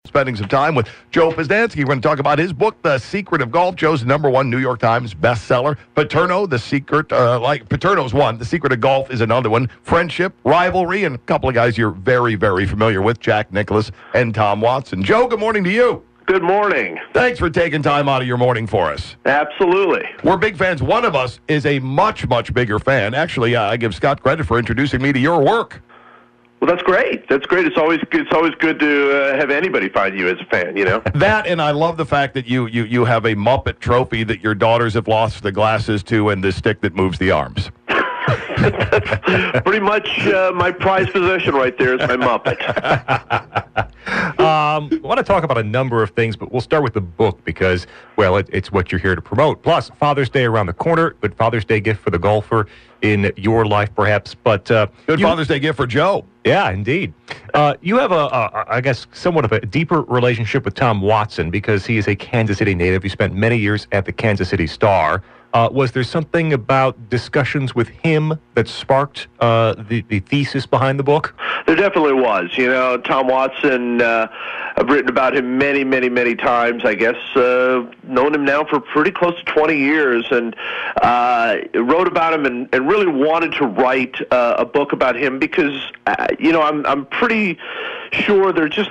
Spending some time with Joe Posnanski. We're going to talk about his book, The Secret of Golf. Joe's #1 New York Times bestseller. Paterno, The Secret, Paterno's one. The Secret of Golf is another one. Friendship, Rivalry, and a couple of guys you're very, very familiar with, Jack Nicklaus and Tom Watson. Joe, good morning to you. Good morning. Thanks for taking time out of your morning for us. Absolutely. We're big fans. One of us is a much, much bigger fan. Actually, I give Scot credit for introducing me to your work. Well, that's great. That's great. It's always good to have anybody find you as a fan, you know? That, and I love the fact that you have a Muppet trophy that your daughters have lost the glasses to and the stick that moves the arms. That's pretty much my prized possession right there is my Muppet. I want to talk about a number of things, but we'll start with the book because, well, it's what you're here to promote. Plus, Father's Day around the corner, but Father's Day gift for the golfer in your life, perhaps. But good Father's Day gift for Joe. Yeah, indeed. You have I guess, somewhat of a deeper relationship with Tom Watson because he is a Kansas City native. You spent many years at the Kansas City Star. Was there something about discussions with him that sparked the thesis behind the book? There definitely was. You know, Tom Watson, I've written about him many, many, many times. I guess known him now for pretty close to 20 years, and wrote about him and really wanted to write a book about him because, I'm pretty sure there just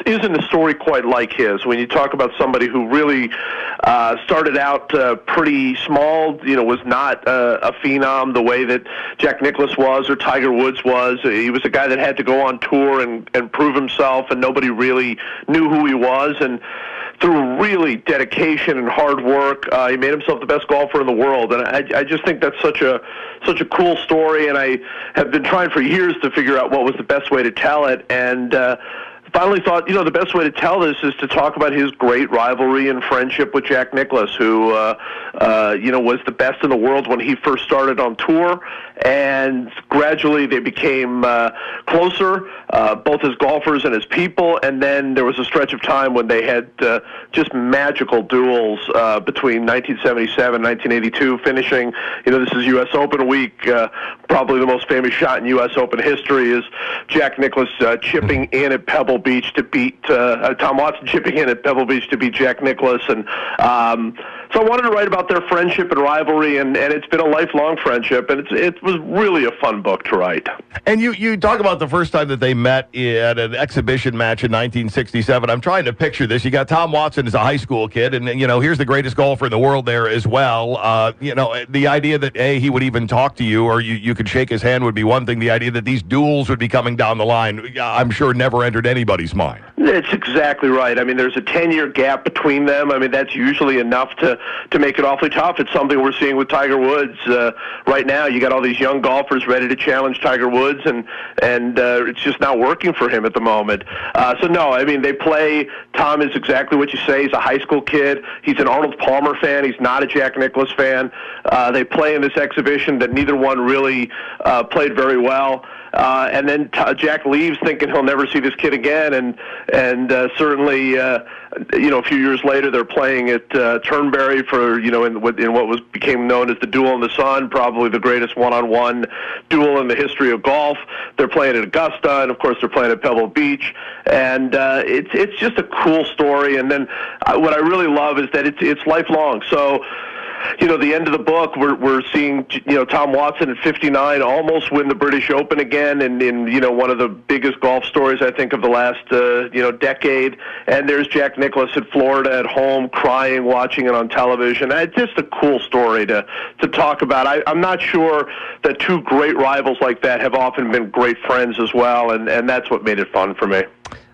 isn't a story quite like his. When you talk about somebody who really started out pretty small, was not a phenom the way that Jack Nicklaus was or Tiger Woods was. He was a guy that had to go on tour and prove himself, and nobody really knew who he was. And through really dedication and hard work, he made himself the best golfer in the world. And I just think that's such a cool story, and I have been trying for years to figure out what was the best way to tell it. And finally thought, the best way to tell this is to talk about his great rivalry and friendship with Jack Nicklaus, who, was the best in the world when he first started on tour. And gradually they became closer, both as golfers and as people. And then there was a stretch of time when they had just magical duels between 1977 and 1982, finishing, this is U.S. Open week. Probably the most famous shot in U.S. Open history is Jack Nicklaus chipping in at Pebble Beach to beat Tom Watson chipping in at Pebble Beach to beat Jack Nicklaus. And so I wanted to write about their friendship and rivalry, and it's been a lifelong friendship, and it was really a fun book to write. And you talk about the first time that they met at an exhibition match in 1967. I'm trying to picture this. You got Tom Watson as a high school kid, and here's the greatest golfer in the world there as well. The idea that he would even talk to you or you could shake his hand would be one thing. The idea that these duels would be coming down the line, I'm sure never entered anybody's mind. It's exactly right. I mean, there's a 10-year gap between them. I mean, that's usually enough to make it awfully tough. It's something we're seeing with Tiger Woods right now. You got all these young golfers ready to challenge Tiger Woods, and it's just not working for him at the moment. So no, I mean, they play. Tom is exactly what you say. He's a high school kid. He's an Arnold Palmer fan. He's not a Jack Nicklaus fan. They play in this exhibition that neither one really played very well. And then Jack leaves thinking he'll never see this kid again, and certainly, a few years later they're playing at Turnberry for, in what became known as the Duel in the Sun, probably the greatest one-on-one duel in the history of golf. They're playing at Augusta, and of course they're playing at Pebble Beach, and it's just a cool story. And then what I really love is that it's lifelong. So, the end of the book, we're seeing, Tom Watson at 59 almost win the British Open again, and in one of the biggest golf stories, I think, of the last, decade. And there's Jack Nicklaus at Florida at home crying, watching it on television. It's just a cool story to talk about. I'm not sure that two great rivals like that have often been great friends as well, and that's what made it fun for me.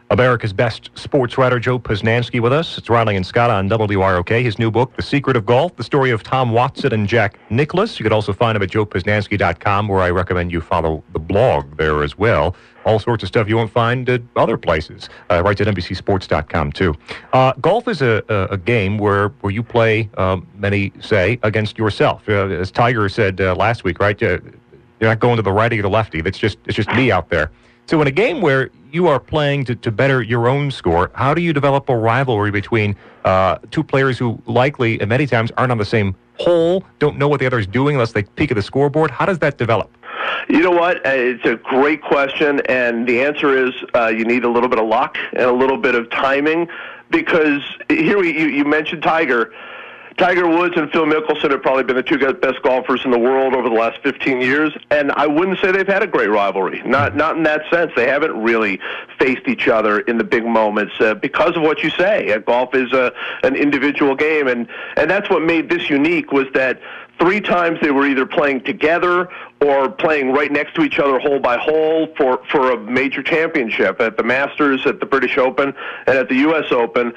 America's best sports writer, Joe Posnanski, with us. It's Riley and Scott on WROK. His new book, The Secret of Golf, the story of Tom Watson and Jack Nicklaus. You could also find him at joeposnanski.com, where I recommend you follow the blog there as well. All sorts of stuff you won't find at other places. Right at NBCSports.com, too. Golf is a game where you play, many say, against yourself. As Tiger said last week, right? You're not going to the righty or the lefty. It's just me out there. So in a game where you are playing to better your own score, how do you develop a rivalry between two players who likely, and many times, aren't on the same hole, don't know what the other is doing unless they peek at the scoreboard? How does that develop? You know what? It's a great question, and the answer is you need a little bit of luck and a little bit of timing, because here you mentioned Tiger. Tiger Woods and Phil Mickelson have probably been the two best golfers in the world over the last 15 years, and I wouldn't say they've had a great rivalry. Not in that sense. They haven't really faced each other in the big moments because of what you say. Golf is an individual game, and that's what made this unique, was that 3 times they were either playing together or playing right next to each other hole by hole for a major championship, at the Masters, at the British Open, and at the U.S. Open.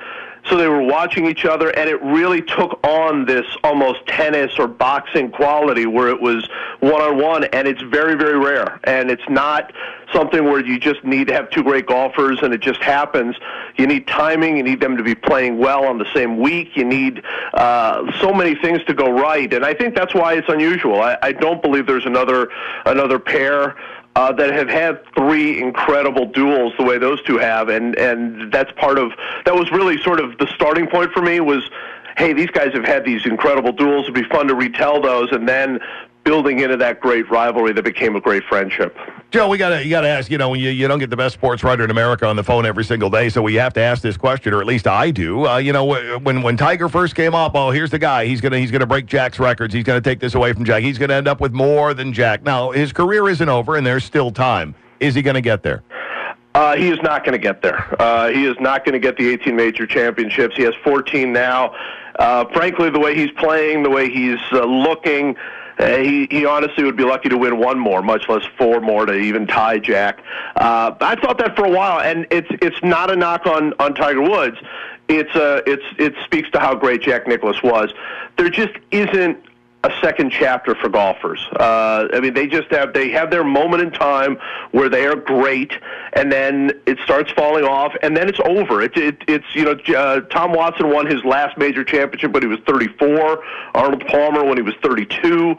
So they were watching each other, and it really took on this almost tennis or boxing quality where it was one-on-one, and it's very, very rare. And it's not something where you just need to have 2 great golfers and it just happens. You need timing. You need them to be playing well on the same week. You need so many things to go right, and I think that's why it's unusual. I don't believe there's another pair that have had 3 incredible duels the way those two have, and that was really sort of the starting point for me, was, hey, these guys have had these incredible duels. It'd be fun to retell those, and then building into that great rivalry that became a great friendship. Joe, you gotta ask, when you don't get the best sports writer in America on the phone every single day, so we have to ask this question, or at least I do. When Tiger first came up, here's the guy. He's gonna break Jack's records. He's gonna take this away from Jack. He's gonna end up with more than Jack. Now, his career isn't over, and there's still time. Is he gonna get there? He is not going to get there. He is not going to get the 18 major championships. He has 14 now. Frankly, the way he's playing, the way he's looking, he honestly would be lucky to win 1 more, much less 4 more to even tie Jack. I thought that for a while, and it's not a knock on Tiger Woods. It speaks to how great Jack Nicklaus was. There just isn't a second chapter for golfers. They have their moment in time where they are great, and then it starts falling off, and then it's over. Tom Watson won his last major championship when he was 34. Arnold Palmer when he was 32.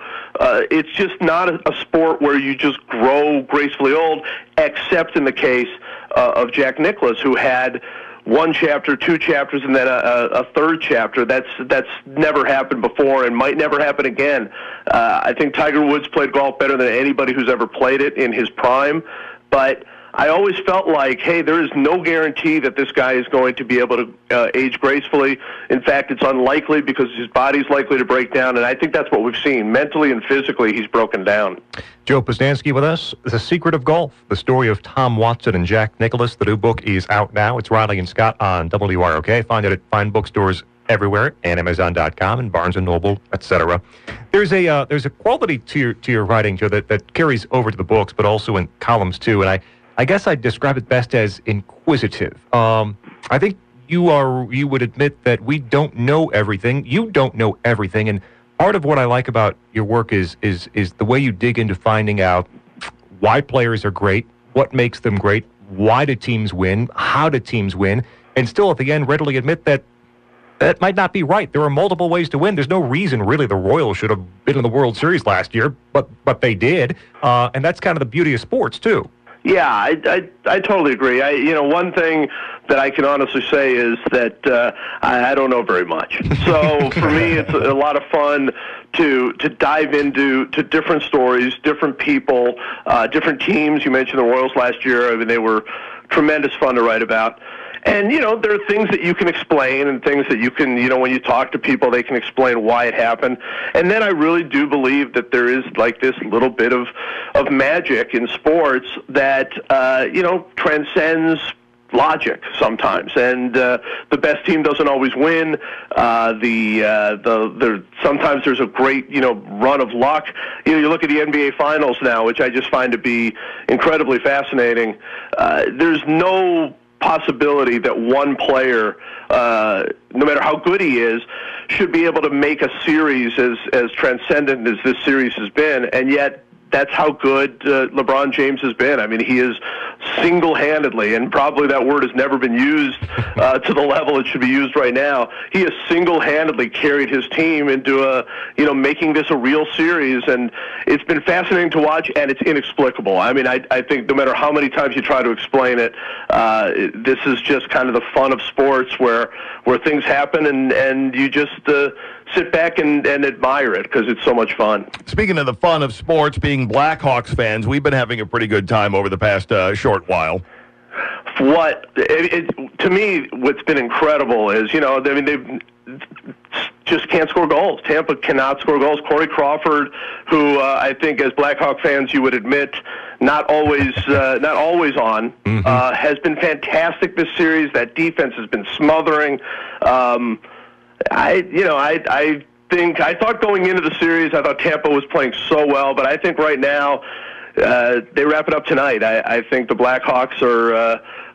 It's just not a sport where you just grow gracefully old, except in the case of Jack Nicklaus, who had 1 chapter, 2 chapters, and then a 3rd chapter. That's never happened before and might never happen again. I think Tiger Woods played golf better than anybody who's ever played it in his prime, but I always felt like, hey, there is no guarantee that this guy is going to be able to age gracefully. In fact, it's unlikely because his body's likely to break down, and I think that's what we've seen. Mentally and physically, he's broken down. Joe Posnanski with us. The Secret of Golf, the story of Tom Watson and Jack Nicklaus. The new book is out now. It's Riley and Scott on WROK. Find it at fine bookstores everywhere, and Amazon.com and Barnes & Noble, etc. There's a quality to your writing, Joe, that carries over to the books, but also in columns too, and I guess I'd describe it best as inquisitive. I think you would admit that we don't know everything. You don't know everything, and part of what I like about your work is the way you dig into finding out why players are great, what makes them great, why do teams win, how do teams win, and still at the end readily admit that might not be right. There are multiple ways to win. There's no reason really the Royals should have been in the World Series last year, but they did, and that's kind of the beauty of sports too. Yeah, I totally agree. One thing that I can honestly say is that I don't know very much. So for me, it's a lot of fun to dive into different stories, different people, different teams. You mentioned the Royals last year. I mean, they were tremendous fun to write about. And, there are things that you can explain and things that you can, when you talk to people, they can explain why it happened. And then I really do believe that there is like this little bit of magic in sports that, transcends logic sometimes. And the best team doesn't always win. Sometimes there's a great, run of luck. You look at the NBA Finals now, which I just find to be incredibly fascinating. There's no possibility that one player, no matter how good he is, should be able to make a series as transcendent as this series has been, and yet that's how good LeBron James has been. I mean, he is single-handedly, and probably that word has never been used to the level it should be used right now. He has single-handedly carried his team into making this a real series, and it's been fascinating to watch, and it's inexplicable. I mean, I think no matter how many times you try to explain it, this is just kind of the fun of sports where things happen, and you just sit back and admire it because it's so much fun. Speaking of the fun of sports, being being Blackhawks fans, we've been having a pretty good time over the past short while. To me, what's been incredible is, they just can't score goals. Tampa cannot score goals. Corey Crawford, who I think as Blackhawk fans you would admit not always on, has been fantastic this series. That defense has been smothering. I thought going into the series, I thought Tampa was playing so well, but I think right now they wrap it up tonight. I think the Blackhawks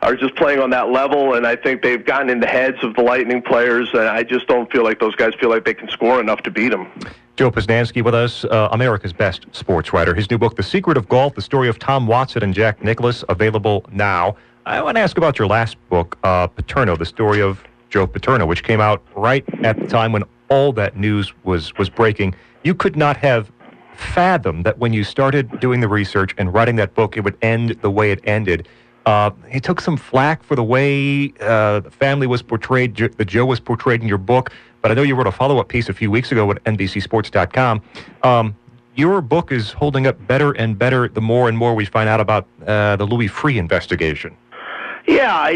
are just playing on that level, and I think they've gotten in the heads of the Lightning players, and I just don't feel like those guys feel like they can score enough to beat them. Joe Posnanski with us, America's best sports writer. His new book, The Secret of Golf, the story of Tom Watson and Jack Nicklaus, available now. I want to ask about your last book, Paterno, the story of Joe Paterno, which came out right at the time when all that news was breaking. You could not have fathomed that when you started doing the research and writing that book, it would end the way it ended. He took some flack for the way the family was portrayed, that Joe was portrayed in your book, but I know you wrote a follow-up piece a few weeks ago at NBCSports.com. Your book is holding up better and better the more and more we find out about the Louis Freeh investigation. Yeah,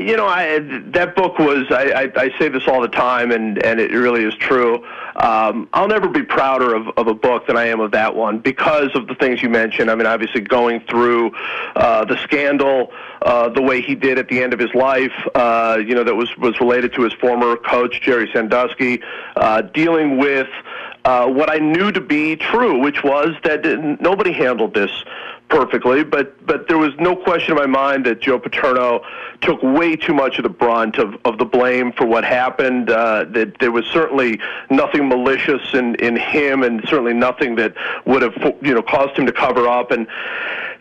that book was, I say this all the time, and it really is true. I'll never be prouder of a book than I am of that one because of the things you mentioned. I mean, obviously going through the scandal the way he did at the end of his life, that was related to his former coach, Jerry Sandusky, dealing with what I knew to be true, which was that nobody handled this perfectly, but there was no question in my mind that Joe Paterno took way too much of the brunt of the blame for what happened. That there was certainly nothing malicious in him, and certainly nothing that would have caused him to cover up. And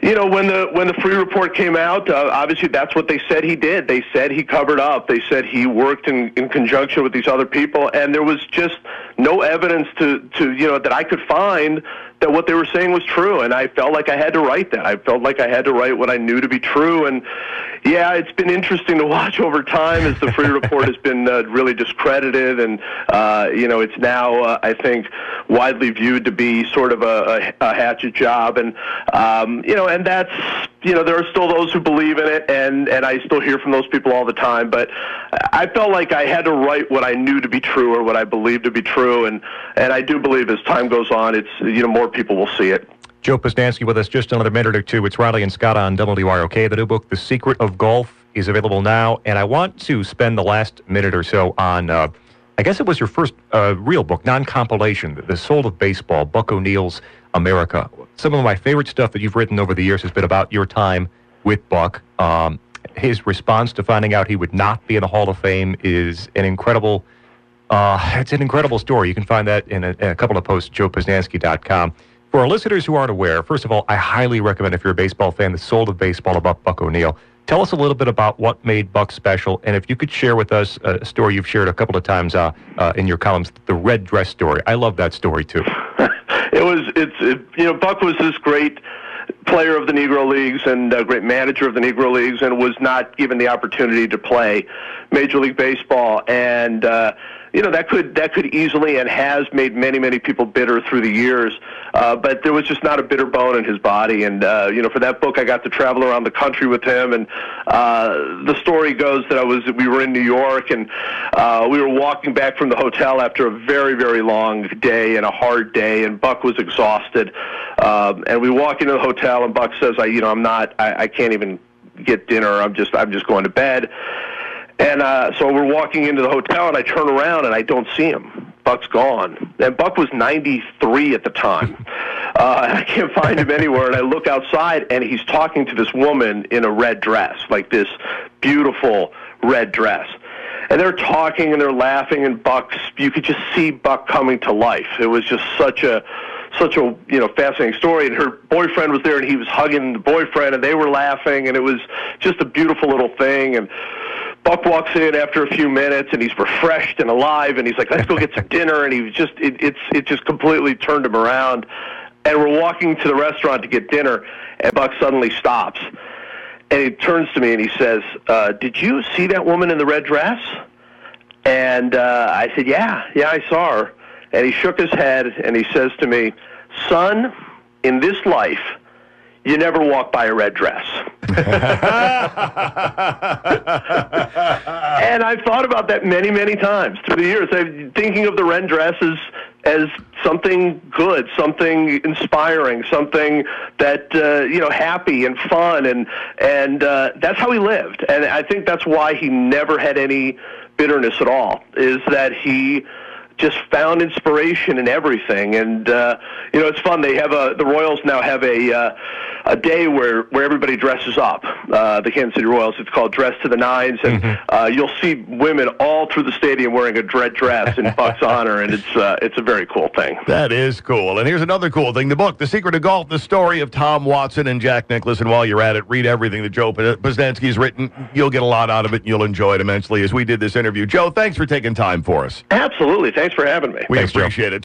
when the Freeh report came out, obviously that's what they said he did. They said he covered up. They said he worked in conjunction with these other people, and there was just no evidence to that I could find that what they were saying was true, and I felt like I had to write that. I felt like I had to write what I knew to be true, and yeah, it's been interesting to watch over time as the Freeh report has been really discredited, and it's now I think widely viewed to be sort of a hatchet job, and and that's there are still those who believe in it, and I still hear from those people all the time, but I felt like I had to write what I knew to be true or what I believed to be true, and I do believe as time goes on, it's more people will see it. Joe Posnanski with us just another minute or two. It's Riley and Scott on WROK. The new book, The Secret of Golf, is available now, and I want to spend the last minute or so on, I guess it was your first real book, non-compilation, The Soul of Baseball, Buck O'Neill's America. Some of my favorite stuff that you've written over the years has been about your time with Buck. His response to finding out he would not be in the Hall of Fame is an incredible it's an incredible story. You can find that in a couple of posts, joeposnanski.com. For our listeners who aren't aware, first of all, I highly recommend, if you're a baseball fan, The Soul of Baseball about Buck O'Neill. Tell us a little bit about what made Buck special, and if you could share with us a story you've shared a couple of times in your columns, the red dress story. I love that story, too. Buck was this great player of the Negro Leagues and a great manager of the Negro Leagues, and was not given the opportunity to play Major League Baseball, and that could easily and has made many people bitter through the years. But there was just not a bitter bone in his body. And for that book, I got to travel around the country with him. And the story goes that we were in New York, and we were walking back from the hotel after a very long day and a hard day. And Buck was exhausted. And we walk into the hotel, and Buck says, I can't even get dinner. I'm just going to bed. And so we're walking into the hotel, and I turn around, and I don't see him. Buck's gone. And Buck was 93 at the time. And I can't find him anywhere. And I look outside, and he's talking to this woman in a red dress, like this beautiful red dress. And they're talking, and they're laughing, and you could just see Buck coming to life. It was just such a fascinating story. And her boyfriend was there, and he was hugging the boyfriend, and they were laughing, and it was just a beautiful little thing. And Buck walks in after a few minutes, and he's refreshed and alive, and he's like, let's go get some dinner, and he was just, it just completely turned him around. And we're walking to the restaurant to get dinner, and Buck suddenly stops. And he turns to me, and he says, did you see that woman in the red dress? And I said, yeah, I saw her. And he shook his head, and he says to me, son, in this life, you never walk by a red dress. And I've thought about that many, many times through the years. I'm thinking of the red dress as something good, something inspiring, something that happy and fun, and that's how he lived. And I think that's why he never had any bitterness at all. Is that he just found inspiration in everything. And it's fun. They have the Royals now have a day where everybody dresses up. The Kansas City Royals. It's called Dress to the Nines, and you'll see women all through the stadium wearing a red dress in Buck's honor, and it's a very cool thing. That is cool. And here's another cool thing: the book, "The Secret of Golf: The Story of Tom Watson and Jack Nicklaus." And while you're at it, read everything that Joe Posnanski has written. You'll get a lot out of it, and you'll enjoy it immensely. As we did this interview, Joe, thanks for taking time for us. Absolutely. Thanks for having me. We appreciate it.